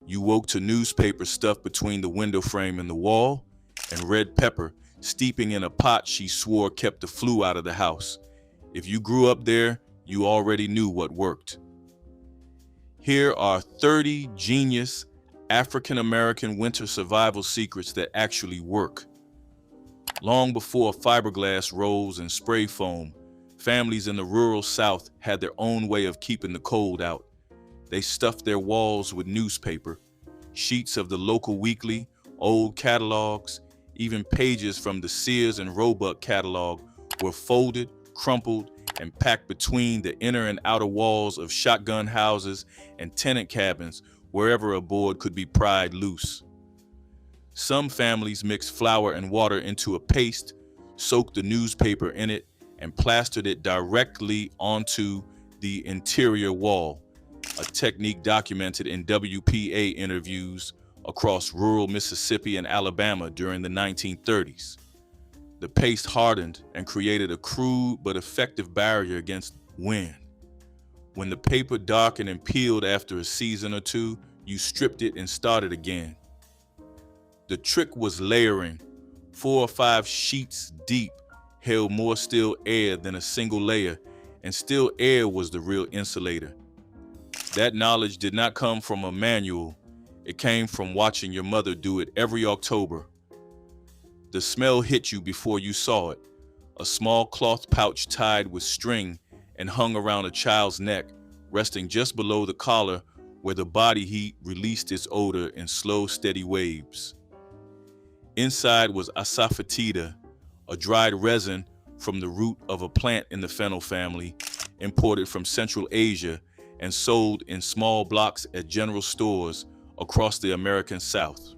You woke to newspaper stuffed between the window frame and the wall, and red pepper steeping in a pot she swore kept the flu out of the house. If you grew up there, you already knew what worked. Here are 30 genius African-American winter survival secrets that actually work. Long before fiberglass rolls and spray foam, families in the rural South had their own way of keeping the cold out. They stuffed their walls with newspaper, sheets of the local weekly, old catalogs, even pages from the Sears and Roebuck catalog were folded, crumpled, and packed between the inner and outer walls of shotgun houses and tenant cabins wherever a board could be pried loose. Some families mixed flour and water into a paste, soaked the newspaper in it, and plastered it directly onto the interior wall, a technique documented in WPA interviews across rural Mississippi and Alabama during the 1930s. The paste hardened and created a crude but effective barrier against wind. When the paper darkened and peeled after a season or two, you stripped it and started again. The trick was layering. 4 or 5 sheets deep held more still air than a single layer, and still air was the real insulator. That knowledge did not come from a manual. It came from watching your mother do it every October. The smell hit you before you saw it. A small cloth pouch tied with string and hung around a child's neck, resting just below the collar where the body heat released its odor in slow, steady waves. Inside was Asafetida, a dried resin from the root of a plant in the fennel family, imported from Central Asia and sold in small blocks at general stores across the American South.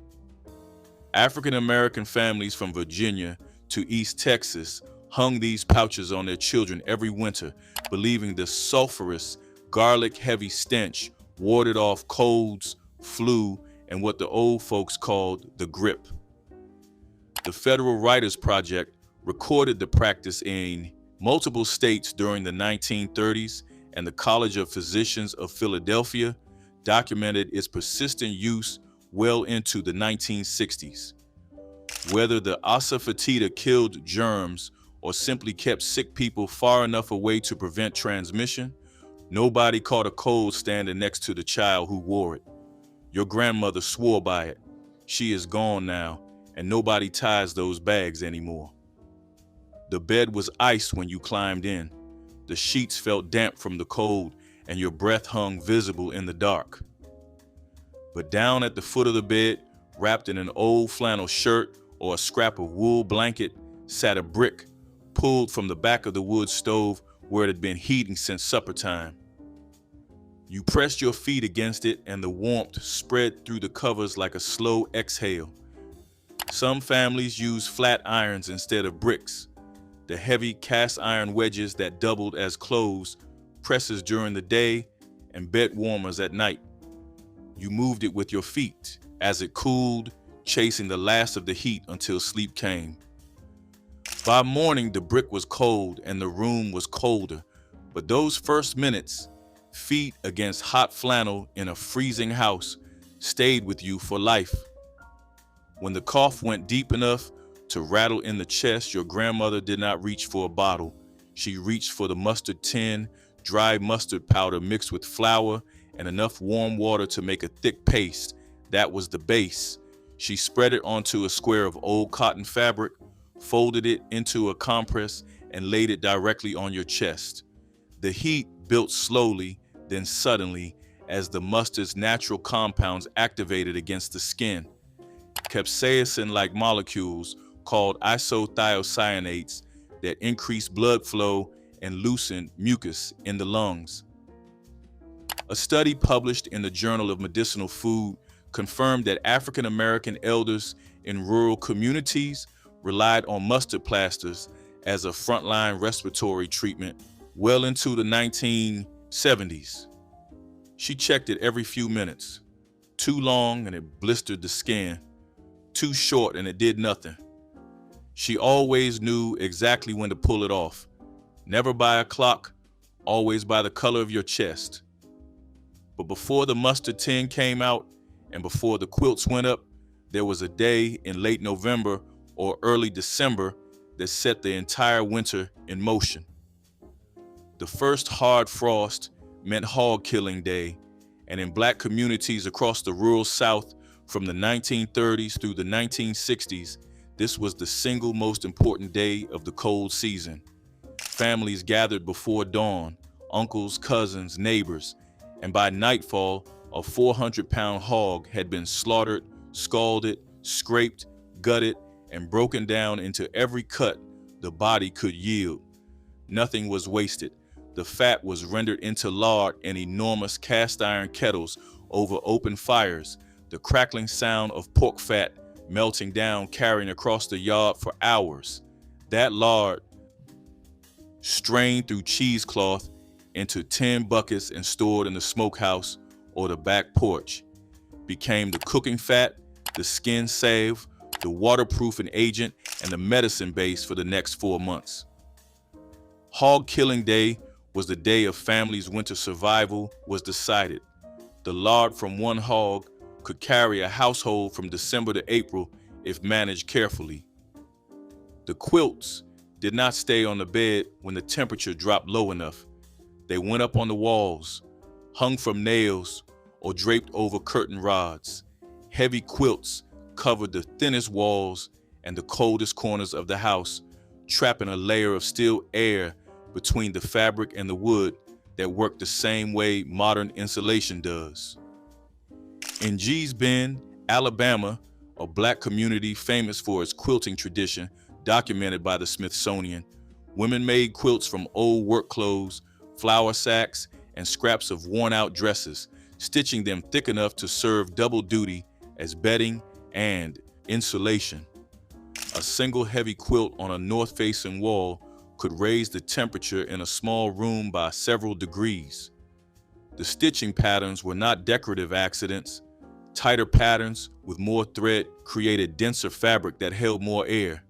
African-American families from Virginia to East Texas hung these pouches on their children every winter, believing the sulfurous, garlic-heavy stench warded off colds, flu, and what the old folks called the grip. The Federal Writers Project recorded the practice in multiple states during the 1930s, and the College of Physicians of Philadelphia documented its persistent use well into the 1960s. Whether the Asafetida killed germs or simply kept sick people far enough away to prevent transmission, nobody caught a cold standing next to the child who wore it. Your grandmother swore by it. She is gone now, and nobody ties those bags anymore. The bed was ice when you climbed in. The sheets felt damp from the cold, and your breath hung visible in the dark. But down at the foot of the bed, wrapped in an old flannel shirt or a scrap of wool blanket, sat a brick pulled from the back of the wood stove where it had been heating since supper time. You pressed your feet against it, and the warmth spread through the covers like a slow exhale. Some families used flat irons instead of bricks, the heavy cast iron wedges that doubled as clothes, presses during the day, and bed warmers at night. You moved it with your feet as it cooled, chasing the last of the heat until sleep came. By morning, the brick was cold and the room was colder, but those first minutes, feet against hot flannel in a freezing house, stayed with you for life. When the cough went deep enough to rattle in the chest, your grandmother did not reach for a bottle. She reached for the mustard tin, dry mustard powder mixed with flour and enough warm water to make a thick paste. That was the base. She spread it onto a square of old cotton fabric, folded it into a compress, and laid it directly on your chest. The heat built slowly, then suddenly, as the mustard's natural compounds activated against the skin. Capsaicin-like molecules called isothiocyanates that increase blood flow and loosen mucus in the lungs. A study published in the Journal of Medicinal Food confirmed that African American elders in rural communities relied on mustard plasters as a frontline respiratory treatment well into the 1970s. She checked it every few minutes. Too long and it blistered the skin. Too short and it did nothing. She always knew exactly when to pull it off. Never by a clock, always by the color of your chest. But before the mustard tin came out, And before the quilts went up, there was a day in late November or early December that set the entire winter in motion. The first hard frost meant hog killing day, and in black communities across the rural South from the 1930s through the 1960s, this was the single most important day of the cold season. Families gathered before dawn, uncles, cousins, neighbors, and by nightfall, a 400-pound hog had been slaughtered, scalded, scraped, gutted, and broken down into every cut the body could yield. Nothing was wasted. The fat was rendered into lard in enormous cast iron kettles over open fires, the crackling sound of pork fat melting down, carrying across the yard for hours. That lard, strained through cheesecloth into tin buckets and stored in the smokehouse or the back porch, became the cooking fat, the skin salve, the waterproofing agent, and the medicine base for the next 4 months. Hog killing day was the day of families' winter survival was decided. The lard from one hog could carry a household from December to April if managed carefully. The quilts did not stay on the bed when the temperature dropped low enough. They went up on the walls, hung from nails, or draped over curtain rods. Heavy quilts covered the thinnest walls and the coldest corners of the house, trapping a layer of still air between the fabric and the wood that worked the same way modern insulation does. In Gee's Bend, Alabama, a black community famous for its quilting tradition, documented by the Smithsonian, women made quilts from old work clothes, flour sacks, and scraps of worn-out dresses, stitching them thick enough to serve double duty as bedding and insulation. A single heavy quilt on a north-facing wall could raise the temperature in a small room by several degrees. The stitching patterns were not decorative accidents. Tighter patterns with more thread created denser fabric that held more air.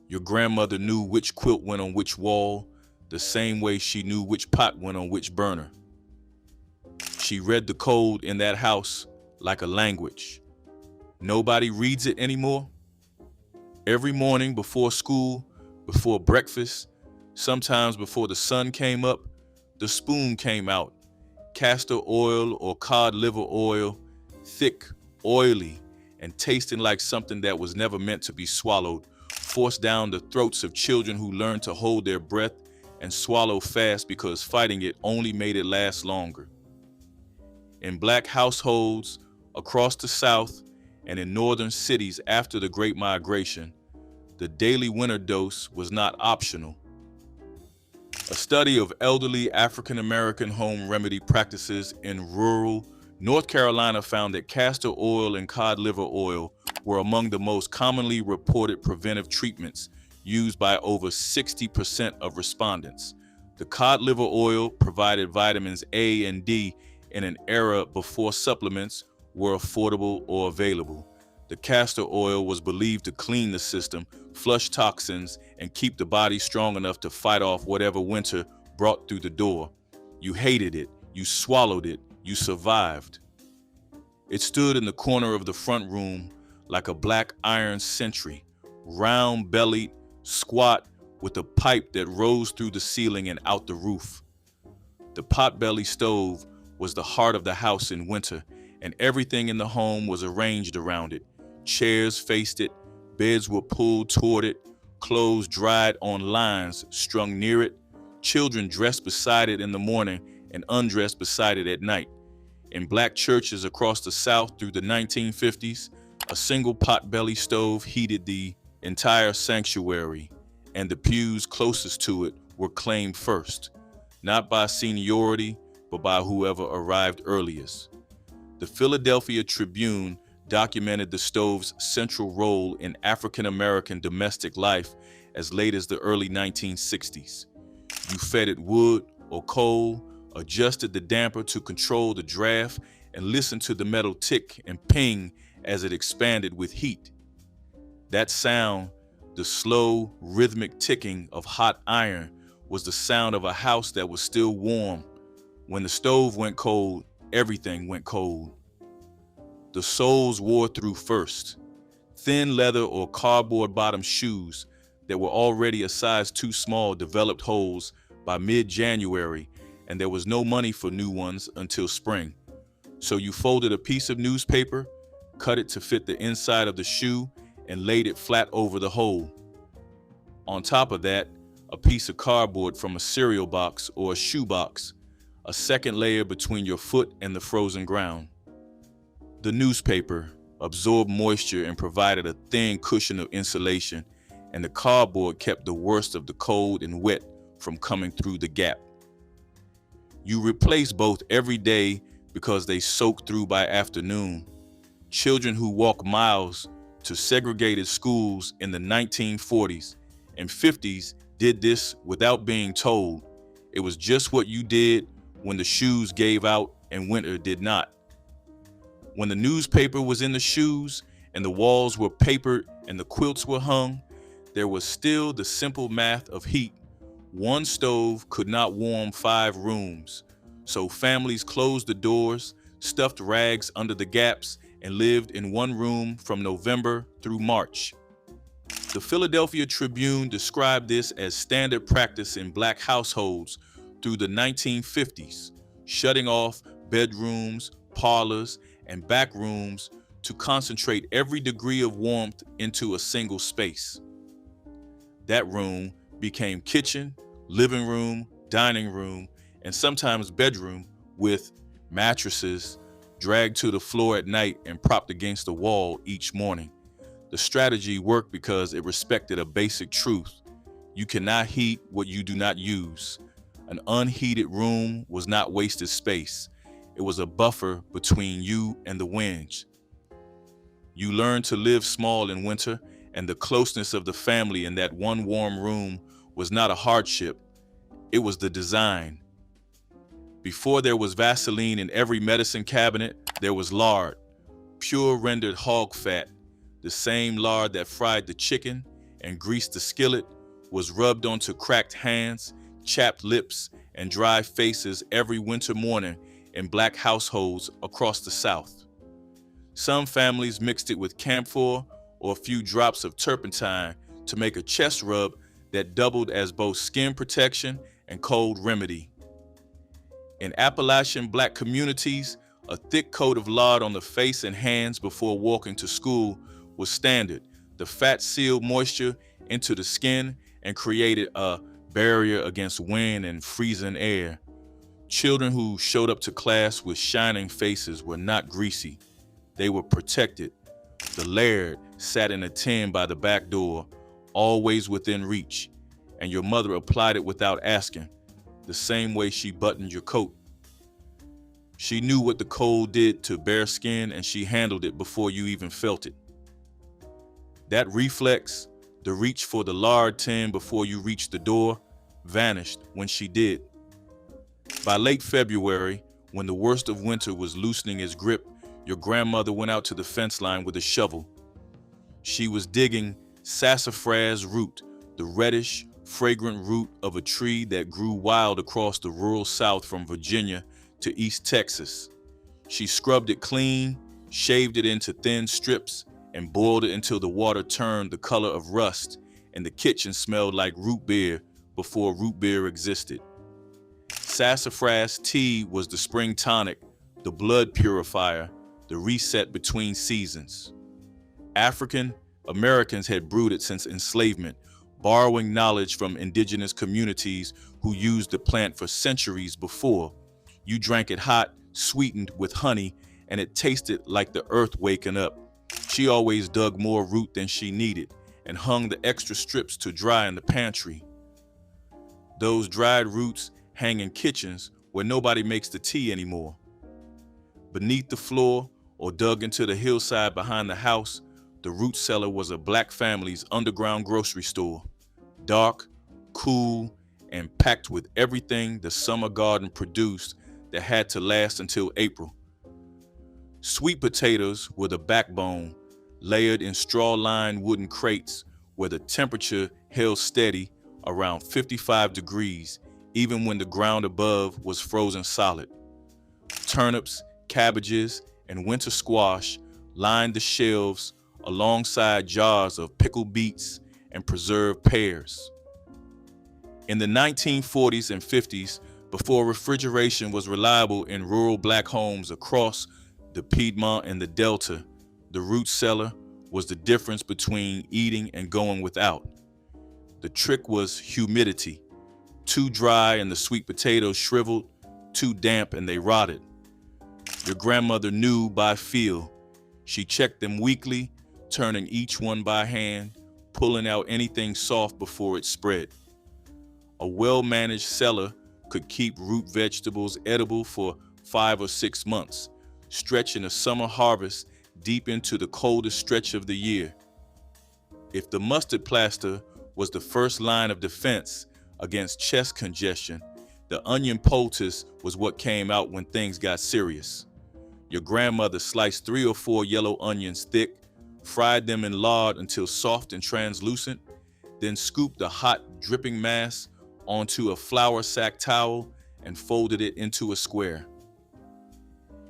Your grandmother knew which quilt went on which wall, the same way she knew which pot went on which burner. She read the code in that house like a language. Nobody reads it anymore. Every morning before school, before breakfast, sometimes before the sun came up, the spoon came out. Castor oil or cod liver oil, thick, oily, and tasting like something that was never meant to be swallowed, forced down the throats of children who learned to hold their breath and swallow fast because fighting it only made it last longer. In black households across the South and in northern cities after the Great Migration, the daily winter dose was not optional. A study of elderly African American home remedy practices in rural North Carolina found that castor oil and cod liver oil were among the most commonly reported preventive treatments used by over 60% of respondents. The cod liver oil provided vitamins A and D in an era before supplements were affordable or available. The castor oil was believed to clean the system, flush toxins, and keep the body strong enough to fight off whatever winter brought through the door. You hated it, you swallowed it, you survived. It stood in the corner of the front room like a black iron sentry, round-bellied, squat, with a pipe that rose through the ceiling and out the roof. The Potbelly stove was the heart of the house in winter, and everything in the home was arranged around it. Chairs faced it, beds were pulled toward it, clothes dried on lines strung near it, children dressed beside it in the morning and undressed beside it at night. In black churches across the South through the 1950s, a single Potbelly stove heated the entire sanctuary, and the pews closest to it were claimed first, not by seniority, but by whoever arrived earliest. The Philadelphia Tribune documented the stove's central role in African American domestic life as late as the early 1960s. You fed it wood or coal, adjusted the damper to control the draft, and listened to the metal tick and ping as it expanded with heat. That sound, the slow, rhythmic ticking of hot iron, was the sound of a house that was still warm. When the stove went cold, everything went cold. The soles wore through first. Thin leather or cardboard bottom shoes that were already a size too small developed holes by mid-January, and there was no money for new ones until spring. So you folded a piece of newspaper, cut it to fit the inside of the shoe, and laid it flat over the hole. On top of that, a piece of cardboard from a cereal box or a shoe box, a second layer between your foot and the frozen ground. The newspaper absorbed moisture and provided a thin cushion of insulation, and the cardboard kept the worst of the cold and wet from coming through the gap. You replace both every day because they soak through by afternoon. Children who walk miles to segregated schools in the 1940s and 50s did this without being told. It was just what you did when the shoes gave out and winter did not. When the newspaper was in the shoes and the walls were papered and the quilts were hung, there was still the simple math of heat. One stove could not warm 5 rooms, so families closed the doors, stuffed rags under the gaps, and lived in one room from November through March. The Philadelphia Tribune described this as standard practice in Black households through the 1950s, shutting off bedrooms, parlors, and back rooms to concentrate every degree of warmth into a single space. That room became kitchen, living room, dining room, and sometimes bedroom, with mattresses dragged to the floor at night and propped against the wall each morning. The strategy worked because it respected a basic truth. You cannot heat what you do not use. An unheated room was not wasted space. It was a buffer between you and the winds. You learned to live small in winter, and the closeness of the family in that one warm room was not a hardship. It was the design. Before there was Vaseline in every medicine cabinet, there was lard, pure rendered hog fat. The same lard that fried the chicken and greased the skillet was rubbed onto cracked hands, chapped lips, and dry faces every winter morning in Black households across the South. Some families mixed it with camphor or a few drops of turpentine to make a chest rub that doubled as both skin protection and cold remedy. In Appalachian Black communities, a thick coat of lard on the face and hands before walking to school was standard. The fat sealed moisture into the skin and created a barrier against wind and freezing air. Children who showed up to class with shining faces were not greasy. They were protected. The Lard sat in a tin by the back door, always within reach, and your mother applied it without asking, the same way she buttoned your coat. She knew what the cold did to bare skin, and she handled it before you even felt it. That reflex, the reach for the lard tin before you reached the door, vanished when she did. By late February, when the worst of winter was loosening its grip, your grandmother went out to the fence line with a shovel. She was digging sassafras root, the reddish, fragrant root of a tree that grew wild across the rural South from Virginia to East Texas. She scrubbed it clean, shaved it into thin strips, and boiled it until the water turned the color of rust and the kitchen smelled like root beer before root beer existed. Sassafras tea was the spring tonic, the blood purifier, the reset between seasons. African Americans had brewed it since enslavement, borrowing knowledge from indigenous communities who used the plant for centuries before. You drank it hot, sweetened with honey, and it tasted like the earth waking up. She always dug more root than she needed and hung the extra strips to dry in the pantry. Those dried roots hang in kitchens where nobody makes the tea anymore. Beneath the floor or dug into the hillside behind the house, the root cellar was a Black family's underground grocery store. Dark, cool, and packed with everything the summer garden produced that had to last until April. Sweet potatoes were the backbone, layered in straw-lined wooden crates where the temperature held steady around 55 degrees, even when the ground above was frozen solid. Turnips, cabbages, and winter squash lined the shelves alongside jars of pickled beets and preserved pears. In the 1940s and 50s, before refrigeration was reliable in rural black homes across the Piedmont and the Delta, the root cellar was the difference between eating and going without. The trick was humidity. Too dry and the sweet potatoes shriveled, too damp and they rotted. Your grandmother knew by feel. She checked them weekly, turning each one by hand, pulling out anything soft before it spread. A well-managed cellar could keep root vegetables edible for 5 or 6 months, stretching a summer harvest deep into the coldest stretch of the year. If the mustard plaster was the first line of defense against chest congestion, the onion poultice was what came out when things got serious. Your grandmother sliced 3 or 4 yellow onions thick, fried them in lard until soft and translucent, then scooped the hot, dripping mass onto a flour sack towel and folded it into a square.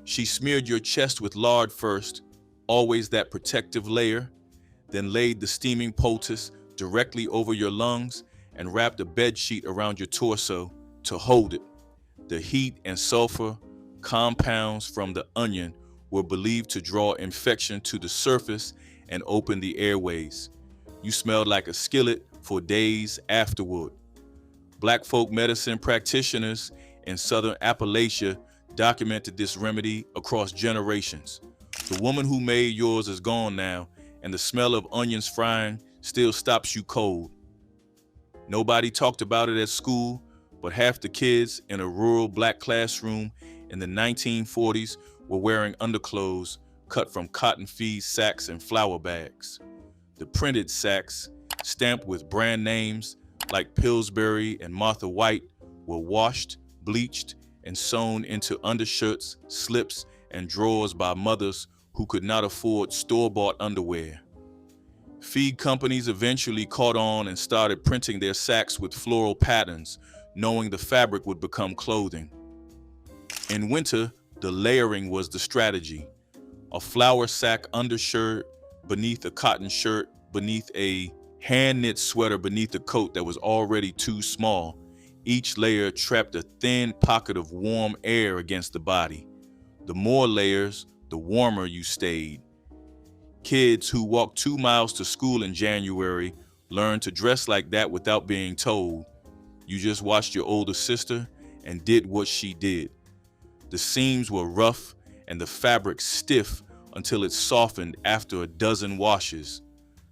She smeared your chest with lard first, always that protective layer, then laid the steaming poultice directly over your lungs and wrapped a bed sheet around your torso to hold it. The heat and sulfur compounds from the onion were believed to draw infection to the surface and open the airways. You smelled like a skillet for days afterward. Black folk medicine practitioners in southern Appalachia documented this remedy across generations. The woman who made yours is gone now, and the smell of onions frying still stops you cold. Nobody talked about it at school, but half the kids in a rural black classroom in the 1940s were wearing underclothes cut from cotton feed sacks and flour bags. The printed sacks, stamped with brand names like Pillsbury and Martha White, were washed, bleached, and sewn into undershirts, slips, and drawers by mothers who could not afford store-bought underwear. Feed companies eventually caught on and started printing their sacks with floral patterns, knowing the fabric would become clothing. In winter, the layering was the strategy. A flour sack undershirt beneath a cotton shirt, beneath a hand-knit sweater, beneath a coat that was already too small. Each layer trapped a thin pocket of warm air against the body. The more layers, the warmer you stayed. Kids who walked 2 miles to school in January learned to dress like that without being told. You just watched your older sister and did what she did. The seams were rough and the fabric stiff until it softened after a dozen washes,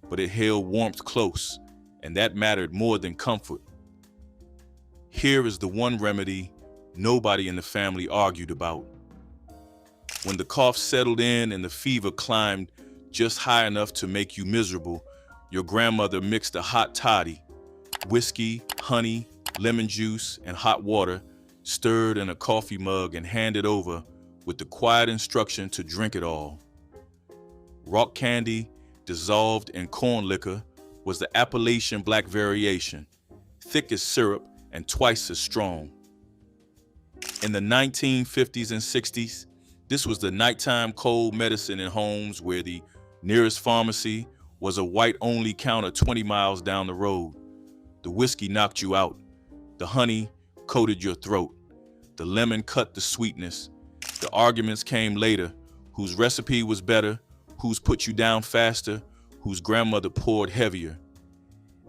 but it held warmth close, and that mattered more than comfort. Here is the one remedy nobody in the family argued about. When the cough settled in and the fever climbed just high enough to make you miserable, your grandmother mixed a hot toddy, whiskey, honey, lemon juice, and hot water, stirred in a coffee mug and handed over with the quiet instruction to drink it all. Rock candy, dissolved in corn liquor, was the Appalachian black variation, thick as syrup and twice as strong. In the 1950s and 60s, this was the nighttime cold medicine in homes where the nearest pharmacy was a white-only counter 20 miles down the road. The whiskey knocked you out. The honey coated your throat. The lemon cut the sweetness. The arguments came later. Whose recipe was better? Whose put you down faster? Whose grandmother poured heavier?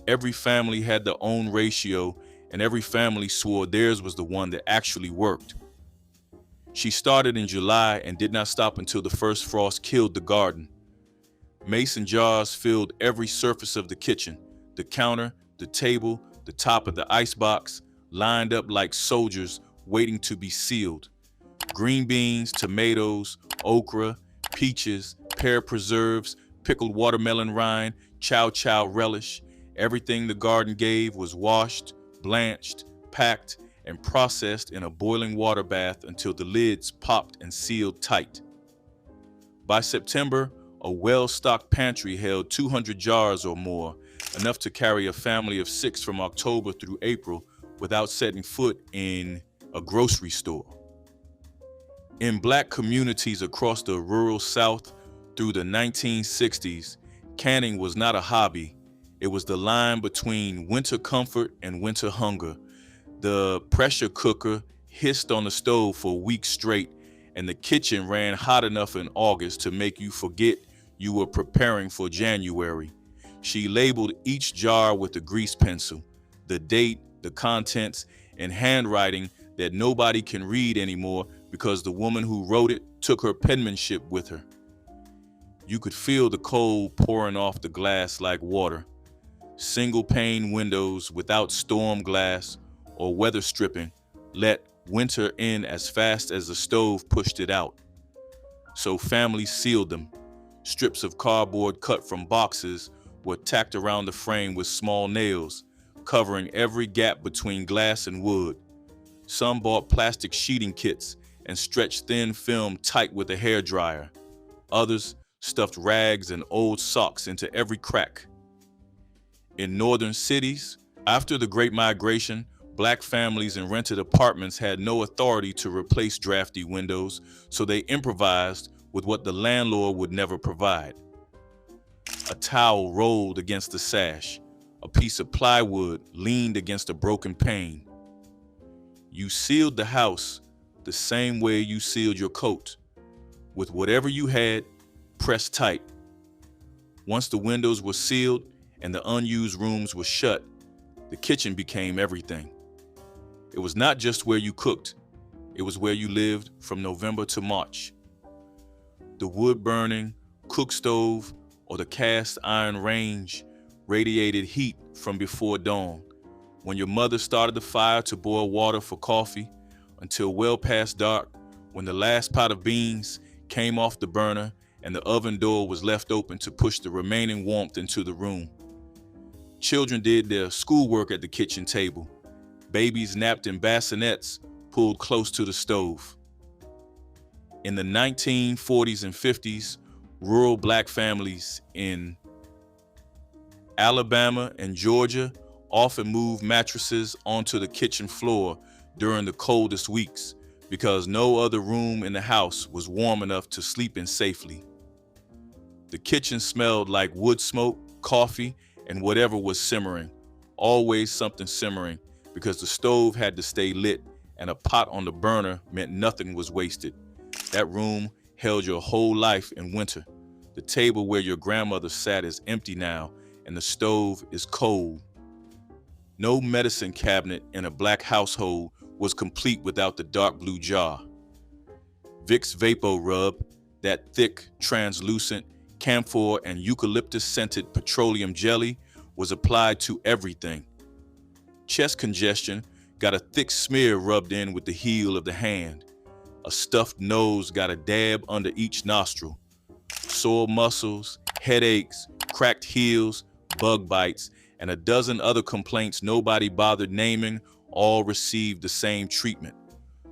Every family had their own ratio, and every family swore theirs was the one that actually worked. She started in July and did not stop until the first frost killed the garden. Mason jars filled every surface of the kitchen, the counter, the table, the top of the icebox, lined up like soldiers waiting to be sealed. Green beans, tomatoes, okra, peaches, pear preserves, pickled watermelon rind, chow relish. Everything the garden gave was washed, blanched, packed, and processed in a boiling water bath until the lids popped and sealed tight. By September, a well-stocked pantry held 200 jars or more, enough to carry a family of 6 from October through April without setting foot in a grocery store. In Black communities across the rural South through the 1960s, canning was not a hobby. It was the line between winter comfort and winter hunger. The pressure cooker hissed on the stove for weeks straight, and the kitchen ran hot enough in August to make you forget you were preparing for January. She labeled each jar with a grease pencil, the date, the contents, and handwriting that nobody can read anymore because the woman who wrote it took her penmanship with her. You could feel the cold pouring off the glass like water. Single pane windows without storm glass or weather stripping let winter in as fast as the stove pushed it out. So families sealed them. Strips of cardboard cut from boxes were tacked around the frame with small nails, covering every gap between glass and wood. Some bought plastic sheeting kits and stretched thin film tight with a hairdryer. Others stuffed rags and old socks into every crack. In northern cities, after the Great Migration, Black families in rented apartments had no authority to replace drafty windows, so they improvised with what the landlord would never provide. A towel rolled against the sash. A piece of plywood leaned against a broken pane. You sealed the house the same way you sealed your coat, with whatever you had pressed tight. Once the windows were sealed and the unused rooms were shut, the kitchen became everything. It was not just where you cooked, it was where you lived from November to March. The wood-burning cook stove or the cast iron range radiated heat from before dawn, when your mother started the fire to boil water for coffee, until well past dark, when the last pot of beans came off the burner and the oven door was left open to push the remaining warmth into the room. Children did their schoolwork at the kitchen table. Babies napped in bassinets pulled close to the stove. In the 1940s and 50s, rural Black families in Alabama and Georgia often moved mattresses onto the kitchen floor during the coldest weeks because no other room in the house was warm enough to sleep in safely. The kitchen smelled like wood smoke, coffee, and whatever was simmering, always something simmering, because the stove had to stay lit and a pot on the burner meant nothing was wasted. That room held your whole life in winter. The table where your grandmother sat is empty now, and the stove is cold. No medicine cabinet in a Black household was complete without the dark blue jar. Vicks VapoRub, that thick, translucent, camphor and eucalyptus-scented petroleum jelly, was applied to everything. Chest congestion got a thick smear rubbed in with the heel of the hand. A stuffed nose got a dab under each nostril. Sore muscles, headaches, cracked heels, bug bites, and a dozen other complaints nobody bothered naming all received the same treatment.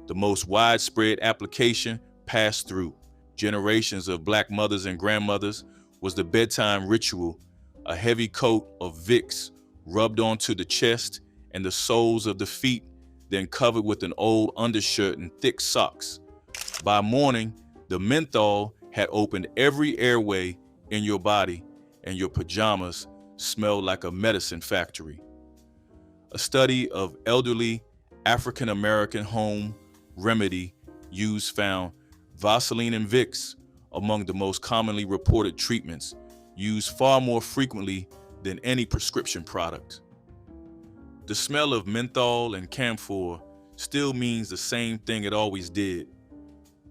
The most widespread application passed through generations of Black mothers and grandmothers was the bedtime ritual, a heavy coat of Vicks rubbed onto the chest and the soles of the feet, then covered with an old undershirt and thick socks. By morning, the menthol had opened every airway in your body, and your pajamas smelled like a medicine factory. A study of elderly African American home remedy use found Vaseline and Vicks among the most commonly reported treatments, used far more frequently than any prescription product. The smell of menthol and camphor still means the same thing it always did.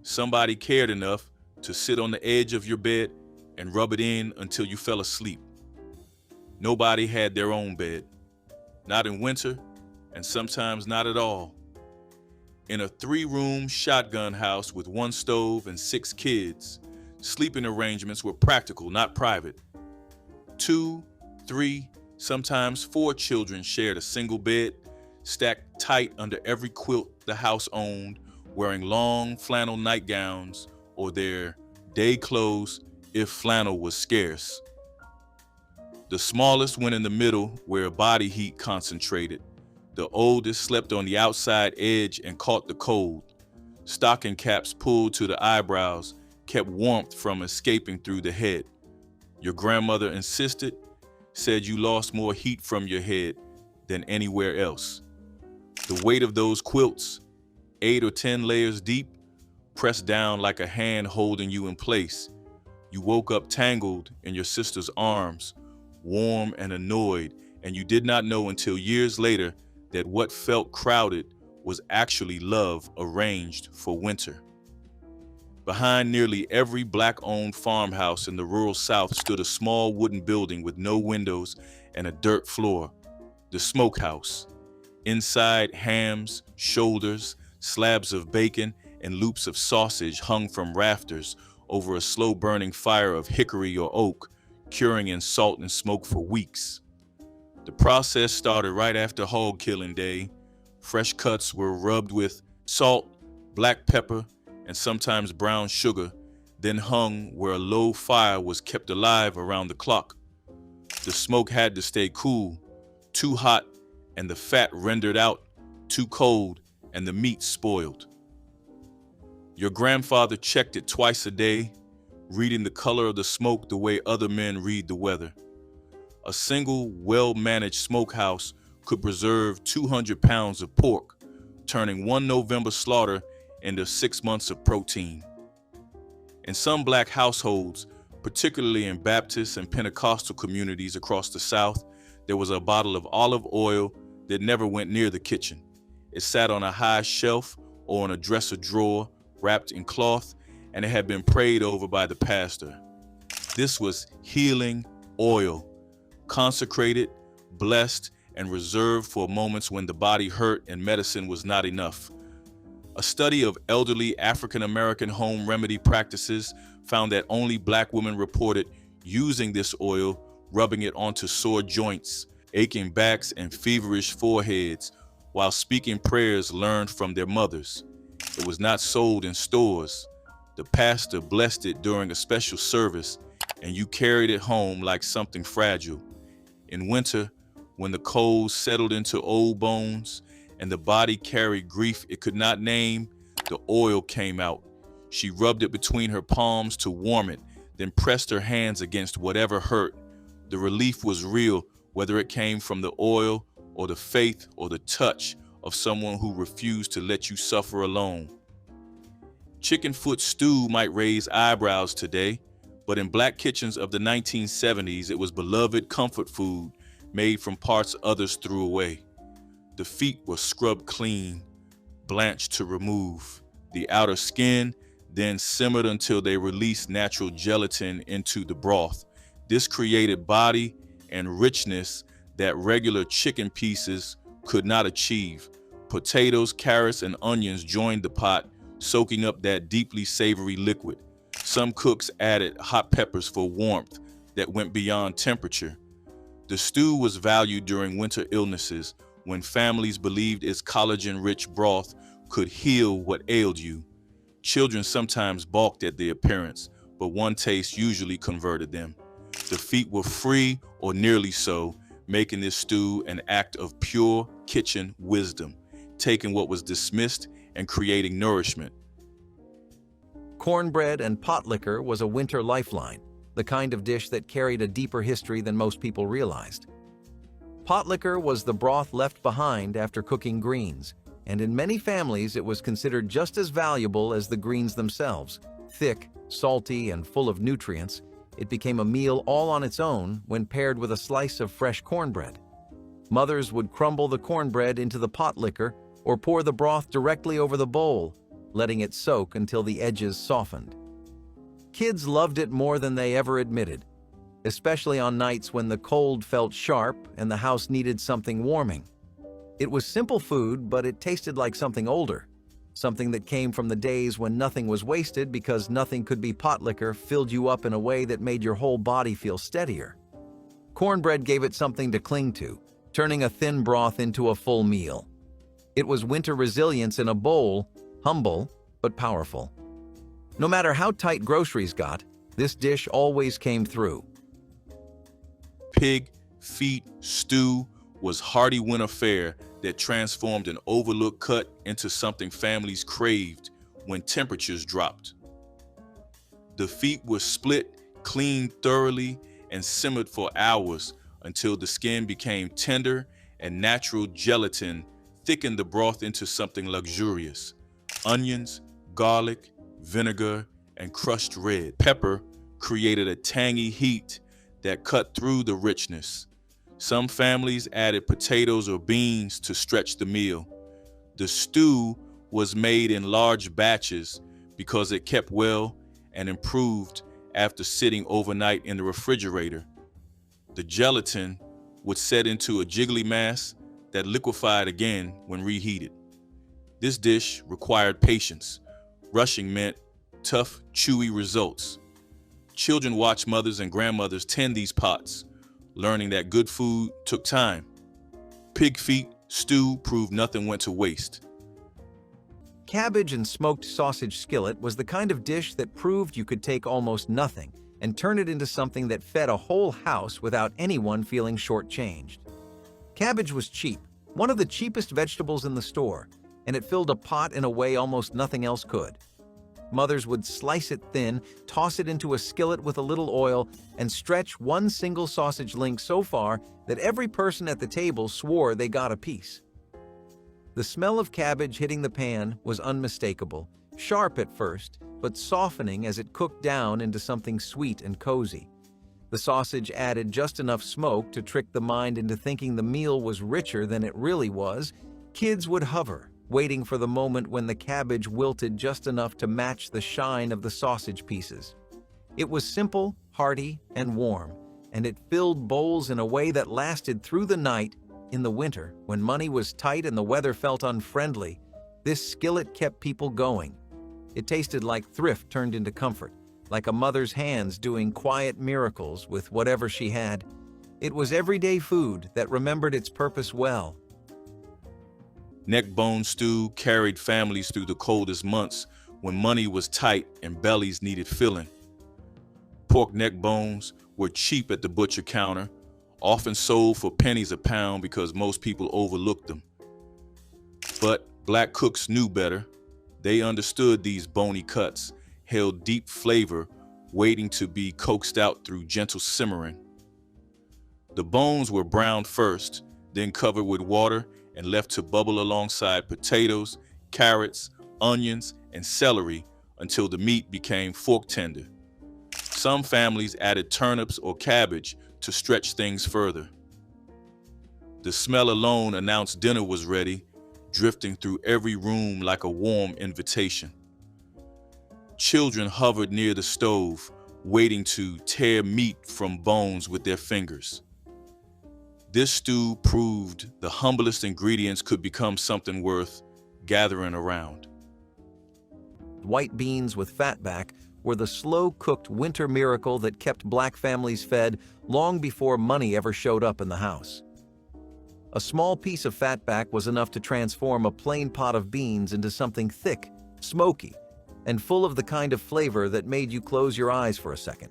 Somebody cared enough to sit on the edge of your bed and rub it in until you fell asleep. Nobody had their own bed, not in winter, and sometimes not at all. In a 3-room shotgun house with 1 stove and 6 kids, sleeping arrangements were practical, not private. 2, 3, sometimes 4 children shared a single bed, stacked tight under every quilt the house owned, wearing long flannel nightgowns or their day clothes if flannel was scarce. The smallest went in the middle where body heat concentrated. The oldest slept on the outside edge and caught the cold. Stocking caps pulled to the eyebrows kept warmth from escaping through the head. Your grandmother insisted, said you lost more heat from your head than anywhere else. The weight of those quilts, 8 or 10 layers deep, pressed down like a hand holding you in place. You woke up tangled in your sister's arms, warm and annoyed, and you did not know until years later that what felt crowded was actually love arranged for winter. Behind nearly every Black-owned farmhouse in the rural South stood a small wooden building with no windows and a dirt floor, the Smokehouse. Inside, hams, shoulders, slabs of bacon, and loops of sausage hung from rafters over a slow-burning fire of hickory or oak, curing in salt and smoke for weeks. The process started right after hog killing day. Fresh cuts were rubbed with salt, black pepper, and sometimes brown sugar, then hung where a low fire was kept alive around the clock. The smoke had to stay cool, too hot, and the fat rendered out, too cold, and the meat spoiled. Your grandfather checked it twice a day, reading the color of the smoke the way other men read the weather. A single, well-managed smokehouse could preserve 200 pounds of pork, turning one November slaughter into 6 months of protein. In some Black households, particularly in Baptist and Pentecostal communities across the South, there was a bottle of olive oil that never went near the kitchen. It sat on a high shelf or in a dresser drawer, wrapped in cloth, and it had been prayed over by the pastor. This was healing oil, consecrated, blessed, and reserved for moments when the body hurt and medicine was not enough. A study of elderly African American home remedy practices found that only Black women reported using this oil, rubbing it onto sore joints, aching backs, and feverish foreheads, while speaking prayers learned from their mothers. It was not sold in stores. The pastor blessed it during a special service, and you carried it home like something fragile. In winter, when the cold settled into old bones and the body carried grief it could not name, the oil came out. She rubbed it between her palms to warm it, then pressed her hands against whatever hurt. The relief was real, whether it came from the oil or the faith or the touch of someone who refused to let you suffer alone. Chicken foot stew might raise eyebrows today, but in Black kitchens of the 1970s, it was beloved comfort food made from parts others threw away. The feet were scrubbed clean, blanched to remove the outer skin, then simmered until they released natural gelatin into the broth. This created body and richness that regular chicken pieces could not achieve. Potatoes, carrots, and onions joined the pot, soaking up that deeply savory liquid. Some cooks added hot peppers for warmth that went beyond temperature. The stew was valued during winter illnesses when families believed its collagen-rich broth could heal what ailed you. Children sometimes balked at the appearance, but one taste usually converted them. The feet were free or nearly so, making this stew an act of pure kitchen wisdom, taking what was dismissed and creating nourishment. Cornbread and potlikker was a winter lifeline, the kind of dish that carried a deeper history than most people realized. Potlikker was the broth left behind after cooking greens, and in many families it was considered just as valuable as the greens themselves. Thick, salty, and full of nutrients, it became a meal all on its own when paired with a slice of fresh cornbread. Mothers would crumble the cornbread into the potlikker or pour the broth directly over the bowl, letting it soak until the edges softened. Kids loved it more than they ever admitted, especially on nights when the cold felt sharp and the house needed something warming. It was simple food, but it tasted like something older, something that came from the days when nothing was wasted because nothing could be. Potlikker filled you up in a way that made your whole body feel steadier. Cornbread gave it something to cling to, turning a thin broth into a full meal. It was winter resilience in a bowl, humble but powerful. No matter how tight groceries got, this dish always came through. Pig feet stew was hearty winter fare that transformed an overlooked cut into something families craved when temperatures dropped. The feet were split, cleaned thoroughly, and simmered for hours until the skin became tender and natural gelatin thickened the broth into something luxurious. Onions, garlic, vinegar, and crushed red pepper created a tangy heat that cut through the richness. Some families added potatoes or beans to stretch the meal. The stew was made in large batches because it kept well and improved after sitting overnight in the refrigerator. The gelatin would set into a jiggly mass that liquefied again when reheated. This dish required patience. Rushing meant tough, chewy results. Children watched mothers and grandmothers tend these pots, learning that good food took time. Pig feet stew proved nothing went to waste. Cabbage and smoked sausage skillet was the kind of dish that proved you could take almost nothing and turn it into something that fed a whole house without anyone feeling shortchanged. Cabbage was cheap, one of the cheapest vegetables in the store, and it filled a pot in a way almost nothing else could. Mothers would slice it thin, toss it into a skillet with a little oil, and stretch one single sausage link so far that every person at the table swore they got a piece. The smell of cabbage hitting the pan was unmistakable, sharp at first, but softening as it cooked down into something sweet and cozy. The sausage added just enough smoke to trick the mind into thinking the meal was richer than it really was. Kids would hover, waiting for the moment when the cabbage wilted just enough to match the shine of the sausage pieces. It was simple, hearty, and warm, and it filled bowls in a way that lasted through the night. In the winter, when money was tight and the weather felt unfriendly, this skillet kept people going. It tasted like thrift turned into comfort, like a mother's hands doing quiet miracles with whatever she had. It was everyday food that remembered its purpose well. Neckbone stew carried families through the coldest months when money was tight and bellies needed filling. Pork neck bones were cheap at the butcher counter, often sold for pennies a pound because most people overlooked them. But black cooks knew better. They understood these bony cuts held deep flavor, waiting to be coaxed out through gentle simmering. The bones were browned first, then covered with water and left to bubble alongside potatoes, carrots, onions, and celery until the meat became fork tender. Some families added turnips or cabbage to stretch things further. The smell alone announced dinner was ready, drifting through every room like a warm invitation. Children hovered near the stove, waiting to tear meat from bones with their fingers. This stew proved the humblest ingredients could become something worth gathering around. White beans with fatback were the slow-cooked winter miracle that kept black families fed long before money ever showed up in the house. A small piece of fatback was enough to transform a plain pot of beans into something thick, smoky, and full of the kind of flavor that made you close your eyes for a second.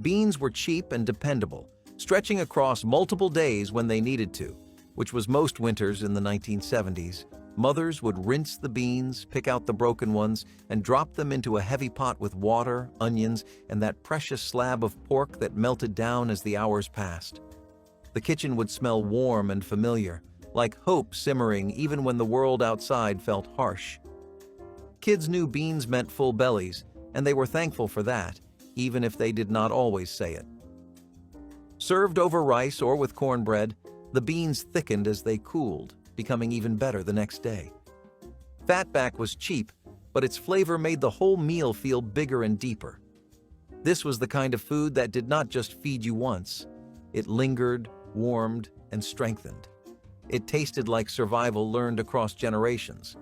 Beans were cheap and dependable, stretching across multiple days when they needed to, which was most winters in the 1970s. Mothers would rinse the beans, pick out the broken ones, and drop them into a heavy pot with water, onions, and that precious slab of pork that melted down as the hours passed. The kitchen would smell warm and familiar, like hope simmering even when the world outside felt harsh. Kids knew beans meant full bellies, and they were thankful for that, even if they did not always say it. Served over rice or with cornbread, the beans thickened as they cooled, becoming even better the next day. Fatback was cheap, but its flavor made the whole meal feel bigger and deeper. This was the kind of food that did not just feed you once. It lingered, warmed, and strengthened. It tasted like survival learned across generations.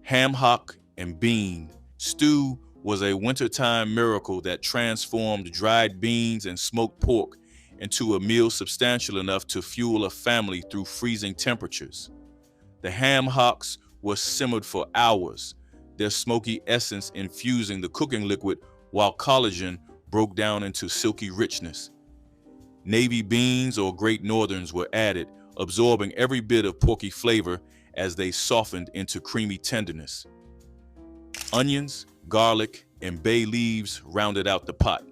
Ham hock and bean stew was a wintertime miracle that transformed dried beans and smoked pork into a meal substantial enough to fuel a family through freezing temperatures. The ham hocks were simmered for hours, their smoky essence infusing the cooking liquid while collagen broke down into silky richness. Navy beans or Great Northerns were added, absorbing every bit of porky flavor as they softened into creamy tenderness. Onions, garlic, and bay leaves rounded out the pot.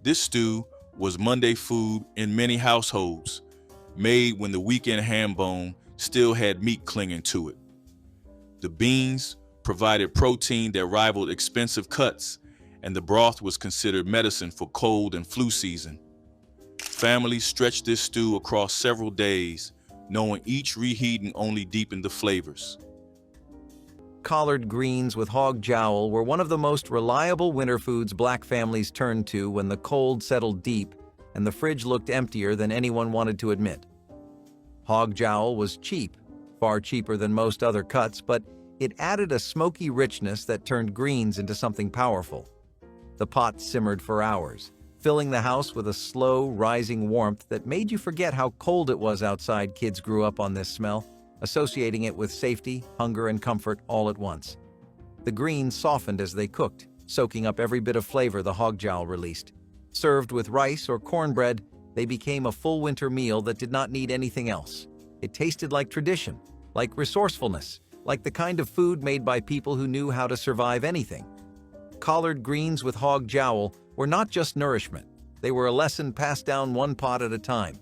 This stew was Monday food in many households, made when the weekend ham bone still had meat clinging to it. The beans provided protein that rivaled expensive cuts, and the broth was considered medicine for cold and flu season. Families stretched this stew across several days, knowing each reheating only deepened the flavors. Collard greens with hog jowl were one of the most reliable winter foods Black families turned to when the cold settled deep and the fridge looked emptier than anyone wanted to admit. Hog jowl was cheap, far cheaper than most other cuts, but it added a smoky richness that turned greens into something powerful. The pot simmered for hours, filling the house with a slow, rising warmth that made you forget how cold it was outside. Kids grew up on this smell, associating it with safety, hunger, and comfort all at once. The greens softened as they cooked, soaking up every bit of flavor the hog jowl released. Served with rice or cornbread, they became a full winter meal that did not need anything else. It tasted like tradition, like resourcefulness, like the kind of food made by people who knew how to survive anything. Collard greens with hog jowl were not just nourishment. They were a lesson passed down one pot at a time.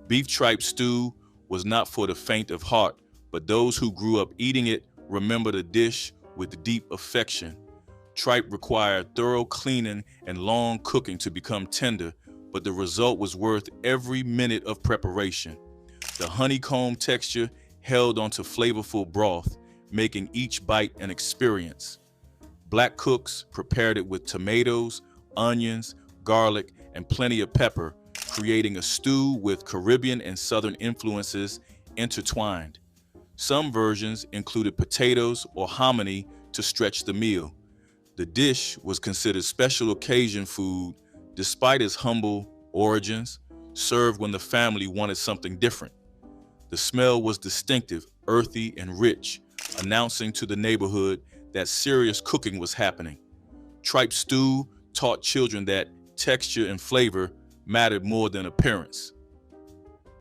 Beef tripe stew was not for the faint of heart, but those who grew up eating it remember the dish with deep affection. Tripe required thorough cleaning and long cooking to become tender, but the result was worth every minute of preparation. The honeycomb texture held onto flavorful broth, making each bite an experience. Black cooks prepared it with tomatoes, onions, garlic, and plenty of pepper, creating a stew with Caribbean and Southern influences intertwined. Some versions included potatoes or hominy to stretch the meal. The dish was considered special occasion food despite its humble origins, served when the family wanted something different. The smell was distinctive, earthy, and rich, announcing to the neighborhood that serious cooking was happening. Tripe stew taught children that texture and flavor mattered more than appearance.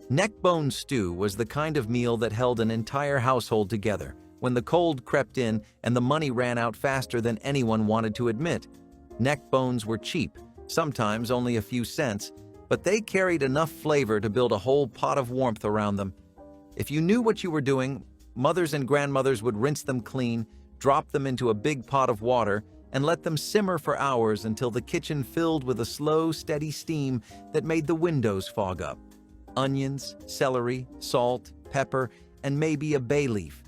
Neckbone stew was the kind of meal that held an entire household together when the cold crept in and the money ran out faster than anyone wanted to admit. Neck bones were cheap, sometimes only a few cents, but they carried enough flavor to build a whole pot of warmth around them. If you knew what you were doing, mothers and grandmothers would rinse them clean, drop them into a big pot of water, and let them simmer for hours until the kitchen filled with a slow, steady steam that made the windows fog up. Onions, celery, salt, pepper, and maybe a bay leaf.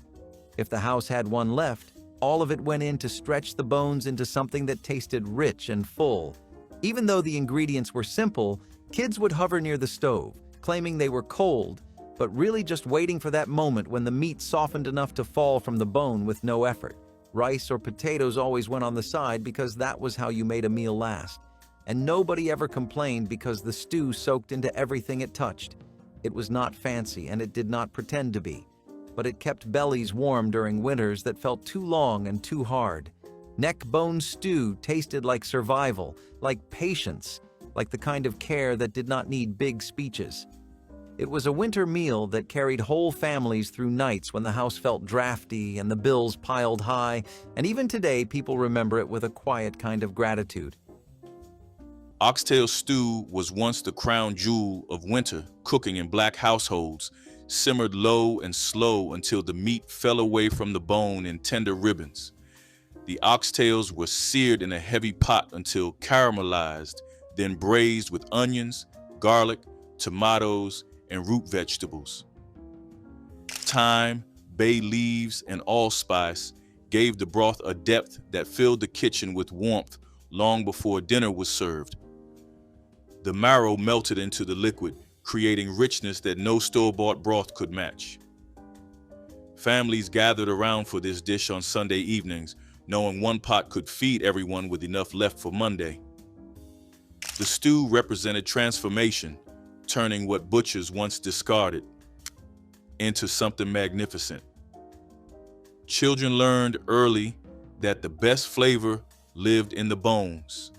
If the house had one left, all of it went in to stretch the bones into something that tasted rich and full. Even though the ingredients were simple, kids would hover near the stove, claiming they were cold, but really just waiting for that moment when the meat softened enough to fall from the bone with no effort. Rice or potatoes always went on the side because that was how you made a meal last. And nobody ever complained because the stew soaked into everything it touched. It was not fancy and it did not pretend to be, but it kept bellies warm during winters that felt too long and too hard. Neckbone stew tasted like survival, like patience, like the kind of care that did not need big speeches. It was a winter meal that carried whole families through nights when the house felt drafty and the bills piled high, and even today people remember it with a quiet kind of gratitude. Oxtail stew was once the crown jewel of winter cooking in Black households, simmered low and slow until the meat fell away from the bone in tender ribbons. The oxtails were seared in a heavy pot until caramelized, then braised with onions, garlic, tomatoes, and root vegetables. Thyme, bay leaves, and allspice gave the broth a depth that filled the kitchen with warmth long before dinner was served. The marrow melted into the liquid, creating richness that no store-bought broth could match. Families gathered around for this dish on Sunday evenings, knowing one pot could feed everyone with enough left for Monday. The stew represented transformation, turning what butchers once discarded into something magnificent. Children learned early that the best flavor lived in the bones.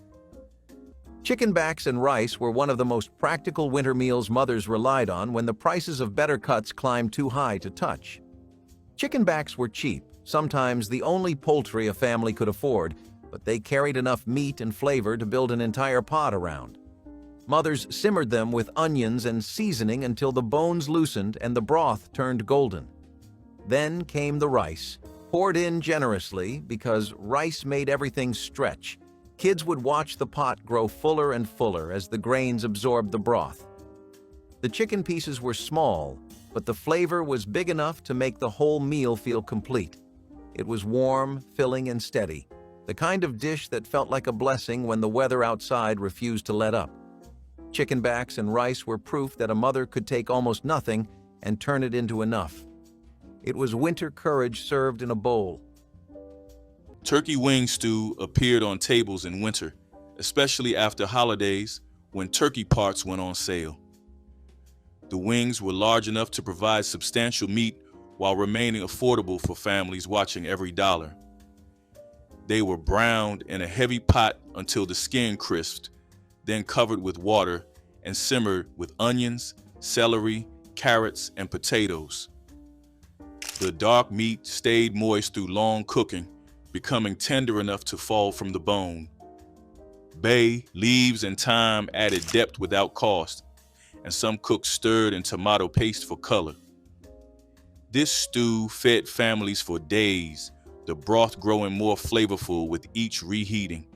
Chicken backs and rice were one of the most practical winter meals mothers relied on when the prices of better cuts climbed too high to touch. Chicken backs were cheap, sometimes the only poultry a family could afford, but they carried enough meat and flavor to build an entire pot around. Mothers simmered them with onions and seasoning until the bones loosened and the broth turned golden. Then came the rice, poured in generously because rice made everything stretch. Kids would watch the pot grow fuller and fuller as the grains absorbed the broth. The chicken pieces were small, but the flavor was big enough to make the whole meal feel complete. It was warm, filling, and steady, the kind of dish that felt like a blessing when the weather outside refused to let up. Chicken backs and rice were proof that a mother could take almost nothing and turn it into enough. It was winter courage served in a bowl. Turkey wing stew appeared on tables in winter, especially after holidays when turkey parts went on sale. The wings were large enough to provide substantial meat while remaining affordable for families watching every dollar. They were browned in a heavy pot until the skin crisped, then covered with water and simmered with onions, celery, carrots, and potatoes. The dark meat stayed moist through long cooking, becoming tender enough to fall from the bone. Bay, leaves, and thyme added depth without cost, and some cooks stirred in tomato paste for color. This stew fed families for days, the broth growing more flavorful with each reheating.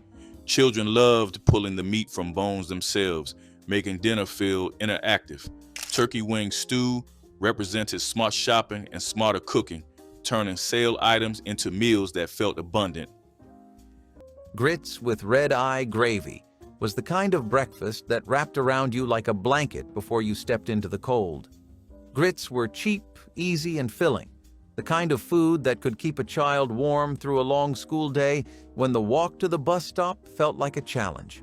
Children loved pulling the meat from bones themselves, making dinner feel interactive. Turkey wing stew represented smart shopping and smarter cooking, turning sale items into meals that felt abundant. Grits with redeye gravy was the kind of breakfast that wrapped around you like a blanket before you stepped into the cold. Grits were cheap, easy, and filling, the kind of food that could keep a child warm through a long school day when the walk to the bus stop felt like a challenge.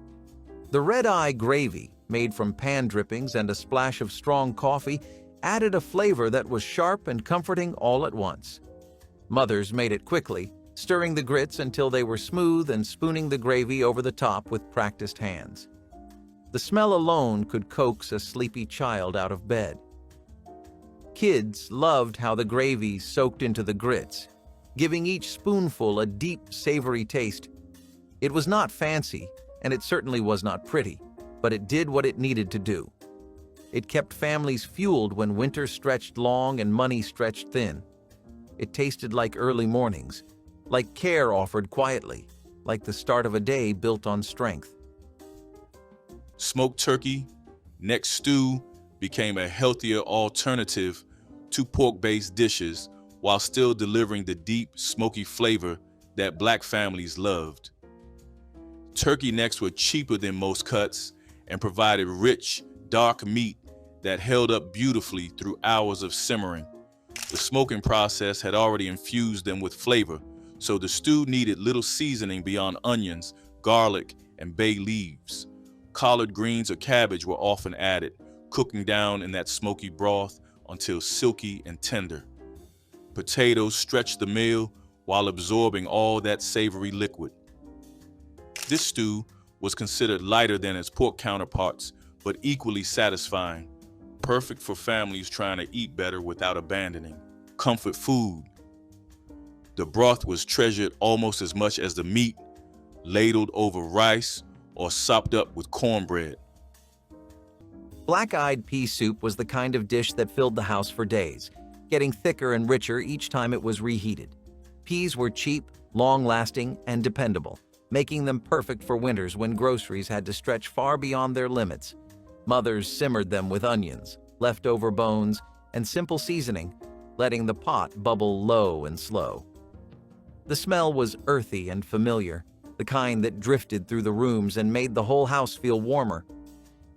The redeye gravy, made from pan drippings and a splash of strong coffee, added a flavor that was sharp and comforting all at once. Mothers made it quickly, stirring the grits until they were smooth and spooning the gravy over the top with practiced hands. The smell alone could coax a sleepy child out of bed. Kids loved how the gravy soaked into the grits, giving each spoonful a deep, savory taste. It was not fancy, and it certainly was not pretty, but it did what it needed to do. It kept families fueled when winter stretched long and money stretched thin. It tasted like early mornings, like care offered quietly, like the start of a day built on strength. Smoked turkey, neck stew became a healthier alternative to pork-based dishes while still delivering the deep, smoky flavor that Black families loved. Turkey necks were cheaper than most cuts and provided rich, dark meat that held up beautifully through hours of simmering. The smoking process had already infused them with flavor, so the stew needed little seasoning beyond onions, garlic, and bay leaves. Collard greens or cabbage were often added, cooking down in that smoky broth until silky and tender. Potatoes stretched the meal while absorbing all that savory liquid. This stew was considered lighter than its pork counterparts, but equally satisfying, perfect for families trying to eat better without abandoning. Comfort food. The broth was treasured almost as much as the meat, ladled over rice or sopped up with cornbread. Black-eyed pea soup was the kind of dish that filled the house for days, getting thicker and richer each time it was reheated. Peas were cheap, long-lasting, and dependable, making them perfect for winters when groceries had to stretch far beyond their limits. Mothers simmered them with onions, leftover bones, and simple seasoning, letting the pot bubble low and slow. The smell was earthy and familiar, the kind that drifted through the rooms and made the whole house feel warmer.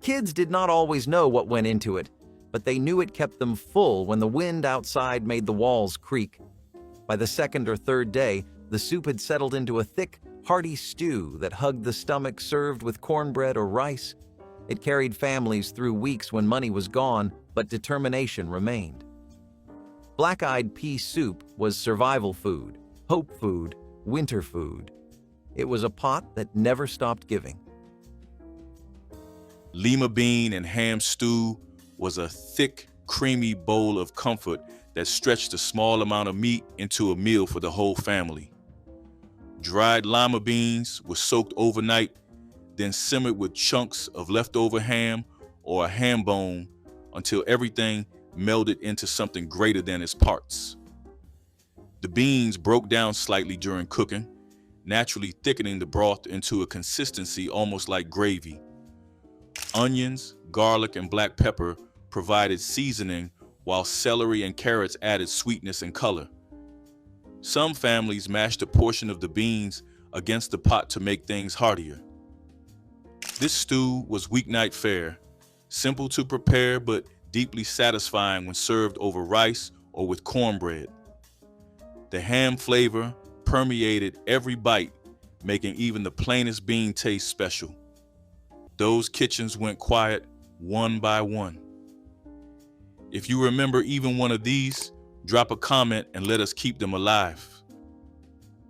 Kids did not always know what went into it, but they knew it kept them full when the wind outside made the walls creak. By the second or third day, the soup had settled into a thick, hearty stew that hugged the stomach served with cornbread or rice. It carried families through weeks when money was gone, but determination remained. Black-eyed pea soup was survival food, hope food, winter food. It was a pot that never stopped giving. Lima bean and ham stew was a thick, creamy bowl of comfort that stretched a small amount of meat into a meal for the whole family. Dried lima beans were soaked overnight, then simmered with chunks of leftover ham or a ham bone until everything melded into something greater than its parts. The beans broke down slightly during cooking, naturally thickening the broth into a consistency almost like gravy. Onions, garlic, and black pepper provided seasoning, while celery and carrots added sweetness and color. Some families mashed a portion of the beans against the pot to make things heartier. This stew was weeknight fare, simple to prepare but deeply satisfying when served over rice or with cornbread. The ham flavor permeated every bite, making even the plainest bean taste special. Those kitchens went quiet one by one. If you remember even one of these, drop a comment and let us keep them alive.